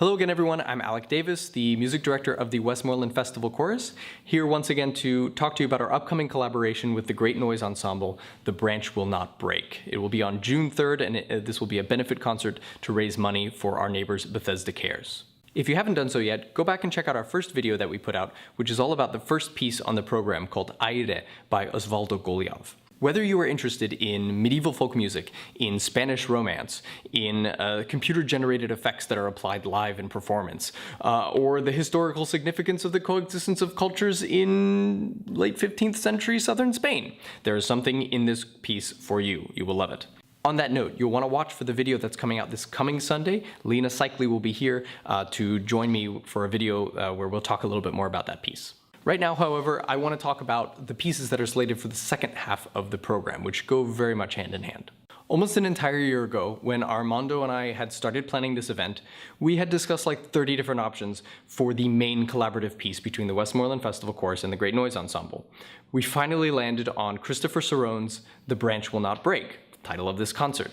Hello again everyone, I'm Alec Davis, the music director of the Westmoreland Festival Chorus, here once again to talk to you about our upcoming collaboration with the great noise ensemble, The Branch Will Not Break. It will be on June 3rd and this will be a benefit concert to raise money for our neighbors Bethesda Cares. If you haven't done so yet, go back and check out our first video that we put out, which is all about the first piece on the program called Aire by Osvaldo Golijov. Whether you are interested in medieval folk music, in Spanish romance, in computer-generated effects that are applied live in performance, or the historical significance of the coexistence of cultures in late 15th century southern Spain, there is something in this piece for you. You will love it. On that note, you'll want to watch for the video that's coming out this coming Sunday. Lena Cycli will be here to join me for a video where we'll talk a little bit more about that piece. Right now, however, I want to talk about the pieces that are slated for the second half of the program, which go very much hand in hand. Almost an entire year ago, when Armando and I had started planning this event, we had discussed like 30 different options for the main collaborative piece between the Westmoreland Festival Chorus and the Great Noise Ensemble. We finally landed on Christopher Cerrone's The Branch Will Not Break, the title of this concert.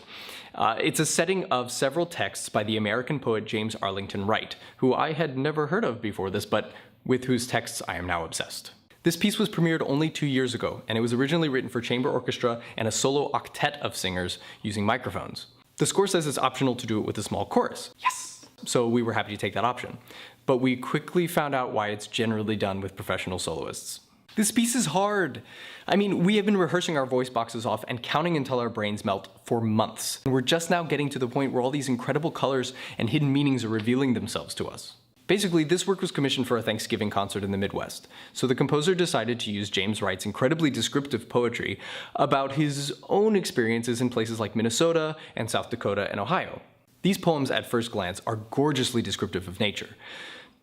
It's a setting of several texts by the American poet James Arlington Wright, who I had never heard of before this, but with whose texts I am now obsessed. This piece was premiered only 2 years ago, and it was originally written for chamber orchestra and a solo octet of singers using microphones. The score says it's optional to do it with a small chorus. Yes! So we were happy to take that option. But we quickly found out why it's generally done with professional soloists. This piece is hard. I mean, we have been rehearsing our voice boxes off and counting until our brains melt for months. And we're just now getting to the point where all these incredible colors and hidden meanings are revealing themselves to us. Basically, this work was commissioned for a Thanksgiving concert in the Midwest, so the composer decided to use James Wright's incredibly descriptive poetry about his own experiences in places like Minnesota and South Dakota and Ohio. These poems, at first glance, are gorgeously descriptive of nature.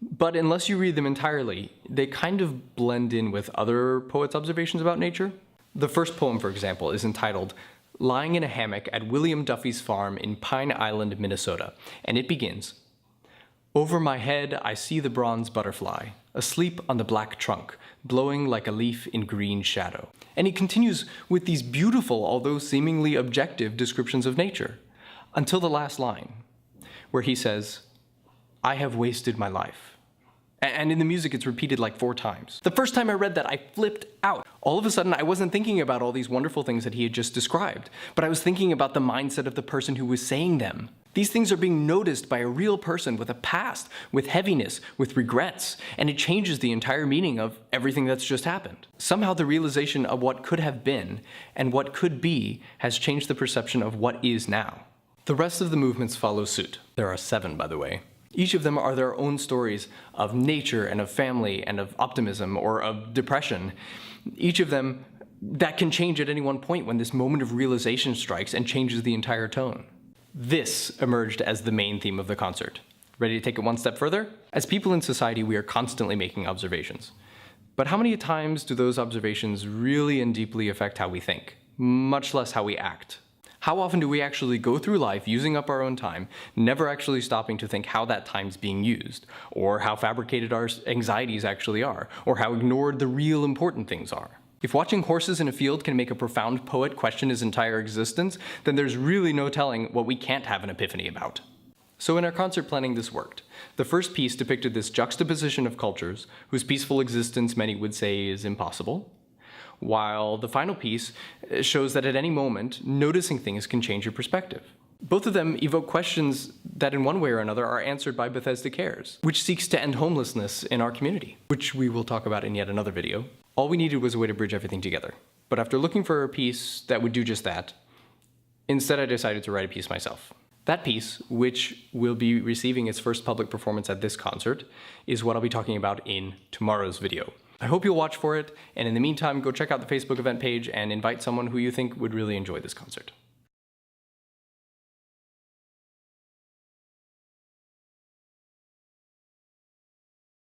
But unless you read them entirely, they kind of blend in with other poets' observations about nature. The first poem, for example, is entitled Lying in a Hammock at William Duffy's Farm in Pine Island, Minnesota, and it begins, "Over my head I see the bronze butterfly, asleep on the black trunk, blowing like a leaf in green shadow." And he continues with these beautiful, although seemingly objective, descriptions of nature, until the last line, where he says, "I have wasted my life." And in the music it's repeated like 4 times. The first time I read that, I flipped out. All of a sudden, I wasn't thinking about all these wonderful things that he had just described, but I was thinking about the mindset of the person who was saying them. These things are being noticed by a real person with a past, with heaviness, with regrets, and it changes the entire meaning of everything that's just happened. Somehow the realization of what could have been and what could be has changed the perception of what is now. The rest of the movements follow suit. There are 7, by the way. Each of them are their own stories of nature and of family and of optimism or of depression. Each of them that can change at any one point when this moment of realization strikes and changes the entire tone. This emerged as the main theme of the concert. Ready to take it one step further? As people in society, we are constantly making observations. But how many times do those observations really and deeply affect how we think, much less how we act? How often do we actually go through life using up our own time, never actually stopping to think how that time's being used, or how fabricated our anxieties actually are, or how ignored the real important things are? If watching horses in a field can make a profound poet question his entire existence, then there's really no telling what we can't have an epiphany about. So in our concert planning, this worked. The first piece depicted this juxtaposition of cultures, whose peaceful existence many would say is impossible, while the final piece shows that at any moment, noticing things can change your perspective. Both of them evoke questions that in one way or another are answered by Bethesda Cares, which seeks to end homelessness in our community, which we will talk about in yet another video. All we needed was a way to bridge everything together. But after looking for a piece that would do just that, instead I decided to write a piece myself. That piece, which will be receiving its first public performance at this concert, is what I'll be talking about in tomorrow's video. I hope you'll watch for it, and in the meantime, go check out the Facebook event page and invite someone who you think would really enjoy this concert.